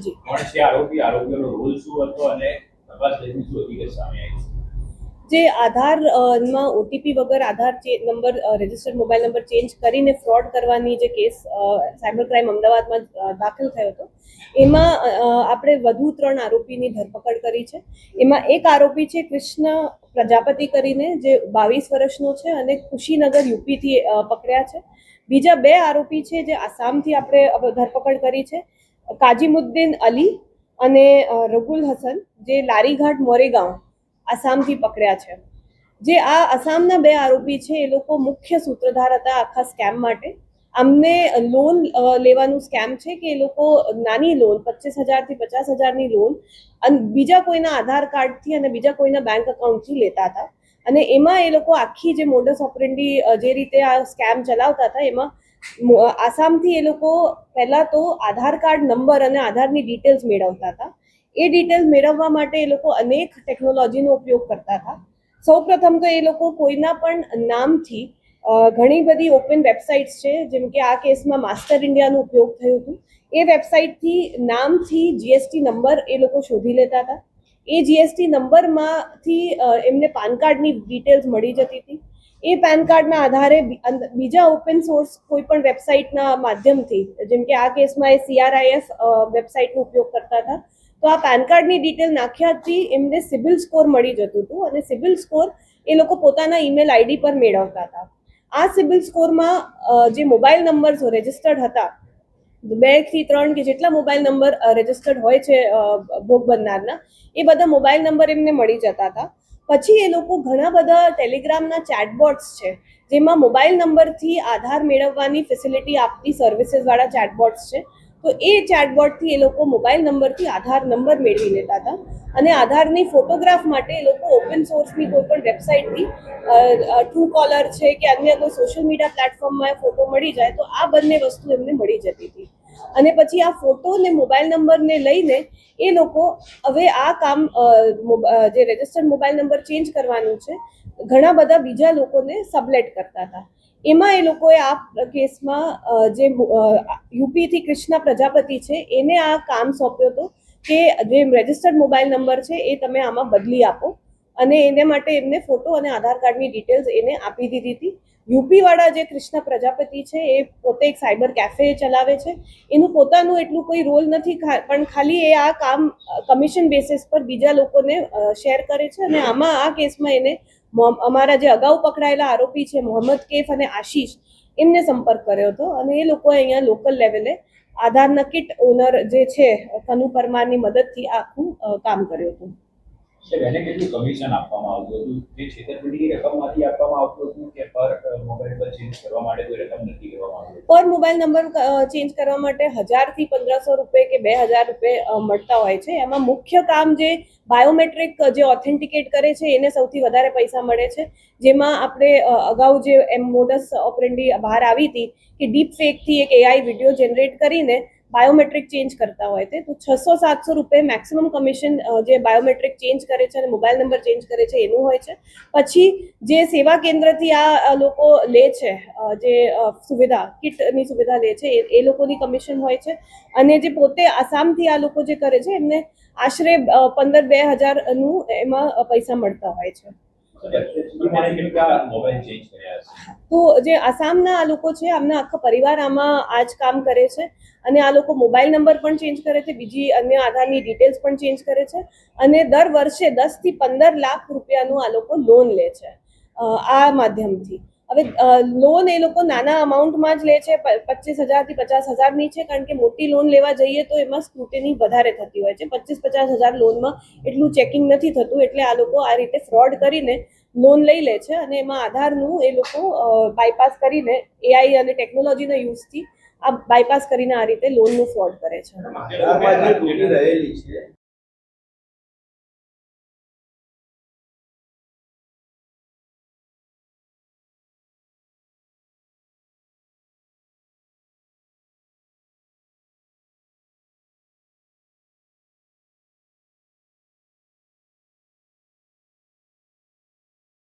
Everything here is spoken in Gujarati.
જી કોણ છે આરોપી, આરોપીનો રોલ શું હતો અને તપાસ દરમિયાન શું હકીકત સામે આવી? જે આધાર માં ઓટીપી વગર Aadhaar number registered mobile number change કરીને ફ્રોડ કરવાની જે કેસ સાયબર ક્રાઇમ અમદાવાદમાં દાખલ થયો હતો એમાં આપણે વધુ 3 આરોપીની ધરપકડ કરી છે. એમાં એક આરોપી છે કૃષ્ણ પ્રજાપતિ કરીને, જે 22 વર્ષનો છે અને ખુશીનગર યુપીથી પકડ્યા છે. બીજા 2 આરોપી છે જે આસામથી આપણે ધરપકડ કરી છે, કાજીમુદ્દીન અલી અને રગુલ હસન, જે લારીઘાટ મોરેગાંવ આસામથી પકડ્યા છે. જે આ આસામના 2 આરોપી છે એ લોકો મુખ્ય સૂત્રધાર હતા આખા સ્કેમ માટે. અમને લોન લેવાનું સ્કેમ છે કે એ લોકો નાની લોન 25,000 થી 50,000ની લોન બીજા કોઈના આધાર કાર્ડથી અને બીજા કોઈના બેંક એકાઉન્ટથી લેતા હતા. અને એમાં એ લોકો આખી જે મોડસ ઓપરેન્ડી જે રીતે આ સ્કેમ ચલાવતા હતા એમાં આસામથી એ લોકો પહેલા તો આધાર કાર્ડ નંબર અને આધારની ડિટેલ્સ મેળવતા હતા. એ ડિટેલ્સ મેળવવા માટે એ લોકો અનેક ટેકનોલોજીનો ઉપયોગ કરતા હતા. સૌપ્રથમ તો એ લોકો કોઈના પણ નામથી ઘણી બધી ઓપન વેબસાઇટ્સ છે, જેમ કે આ કેસમાં માસ્ટર ઇન્ડિયાનો ઉપયોગ થયો હતું. એ વેબસાઇટથી નામથી જીએસટી નંબર એ લોકો શોધી લેતા હતા. એ જીએસટી નંબરમાંથી એમને પાન કાર્ડની ડિટેલ્સ મળી જતી હતી. એ પેન કાર્ડના આધારે બીજા ઓપન સોર્સ કોઈ પણ વેબસાઇટના માધ્યમથી, જેમ કે આ કેસમાં એ CRIF વેબસાઇટનો ઉપયોગ કરતા હતા, તો આ પેન કાર્ડની ડિટેલ નાખ્યાથી એમને સિબિલ સ્કોર મળી જતું હતું અને સિબિલ સ્કોર એ લોકો પોતાના ઈમેલ આઈડી પર મેળવતા હતા. આ સિબિલ સ્કોરમાં જે મોબાઈલ નંબર રજિસ્ટર્ડ હતા, 2 થી 3 કે જેટલા મોબાઈલ નંબર રજિસ્ટર્ડ હોય છે ભોગ બનનારના, એ બધા મોબાઈલ નંબર એમને મળી જતા હતા. પછી એ લોકો ઘણા બધા ટેલિગ્રામના ચેટબોટ્સ છે, જેમાં મોબાઈલ નંબરથી આધાર મેળવવાની ફેસિલિટી આપતી સર્વિસીસ વાળા ચેટબોટ્સ છે. તો એ ચેટબોટથી એ લોકો મોબાઈલ નંબરથી આધાર નંબર મેળવી લેતા હતા અને આધારની ફોટોગ્રાફ માટે એ લોકો ઓપન સોર્સની કોઈ પણ વેબસાઇટથી ટ્રુ કોલર છે કે અન્ય કોઈ સોશિયલ મીડિયા પ્લેટફોર્મમાં ફોટો મળી જાય તો આ બંને વસ્તુ એમને મળી જતી હતી. અને પછી આ ફોટો ને મોબાઈલ નંબરને લઈને એ લોકો હવે આ કામ જે રજિસ્ટર્ડ મોબાઈલ નંબર ચેન્જ કરવાનું છે ઘણા બધા બીજા લોકોને સબલેટ કરતા હતા. એમાં એ લોકોએ આ કેસમાં જે યુપીથી કૃષ્ણ પ્રજાપતિ છે એને આ કામ સોંપ્યો હતો કે જે રજિસ્ટર્ડ મોબાઈલ નંબર છે એ તમે આમાં બદલી આપો, અને એને માટે એમને ફોટો અને આધાર કાર્ડની ડિટેલ્સ એને આપી દીધી હતી. યુપી વાળા જે કૃષ્ણ પ્રજાપતિ છે એ પોતે એક સાયબર કેફે ચલાવે છે. એનું પોતાનું એટલું કોઈ રોલ નથી, પણ ખાલી એ આ કામ કમિશન બેસિસ પર બીજા લોકોને શેર કરે છે. અને આમાં આ કેસમાં એને અમારા જે અગાઉ પકડાયેલા આરોપી છે મોહમ્મદ કૈફ અને આશીષ, એમને સંપર્ક કર્યો હતો અને એ લોકોએ અહીંયા લોકલ લેવલે આધારના કિટ ઓનર જે છે કનુ પરમારની મદદથી આખું કામ કર્યું હતું. એને કેટલું કમિશન આપવામાં આવતું હતું? જે છેતરપિંડીની રકમમાંથી આપવામાં આવતું હતું કે પર મોબાઈલ નંબર ચેન્જ કરવા માટે કોઈ રકમ નક્કી કરવામાં આવતી? પર મોબાઈલ નંબર ચેન્જ કરવા માટે 1000 થી 1500 રૂપિયા કે 2000 રૂપિયા મળતા હોય છે. એમાં મુખ્ય કામ જે બાયોમેટ્રિક જે ઓથેન્ટિકેટ કરે છે એને સૌથી વધારે પૈસા મળે છે. જેમાં આપણે અગાઉ જે મોડસ ઓપરેન્ડી બહાર આવી હતી કે ડીપ ફેકથી એક AI વિડીયો જનરેટ કરીને બાયોમેટ્રિક ચેન્જ કરતા હોય છે, તો 600-700 રૂપિયા મેક્સિમમ કમિશન જે બાયોમેટ્રિક ચેન્જ કરે છે અને મોબાઈલ નંબર ચેન્જ કરે છે એનું હોય છે. પછી જે સેવા કેન્દ્રથી આ લોકો લે છે, જે સુવિધા કિટની સુવિધા લે છે એ લોકોની કમિશન હોય છે. અને જે પોતે આસામથી આ લોકો જે કરે છે એમને આશરે 15-2000 નું એમાં પૈસા મળતા હોય છે. તો જે આસામના આ લોકો છે આમના આખા પરિવાર આમાં આ જ કામ કરે છે અને આ લોકો મોબાઈલ નંબર પણ ચેન્જ કરે છે, બીજી અન્ય આધારની ડિટેલ્સ પણ ચેન્જ કરે છે અને દર વર્ષે 10 થી 15 લાખ રૂપિયાનું આ લોકો લોન લે છે આ માધ્યમથી. હવે લોન એ લોકો નાના અમાઉન્ટમાં જ લે છે, 25,000 થી 50,000ની છે, કારણ કે મોટી લોન લેવા જઈએ તો એમાં સ્ક્રુટિની વધારે થતી હોય છે. 25-50,000 લોનમાં એટલું ચેકિંગ નથી થતું, એટલે આ લોકો આ રીતે ફ્રોડ કરીને લોન લઈ લે છે અને એમાં આધારનું એ લોકો બાયપાસ કરીને AI અને ટેકનોલોજીના યુઝથી આ બાયપાસ કરીને આ રીતે લોનનું ફ્રોડ કરે છે.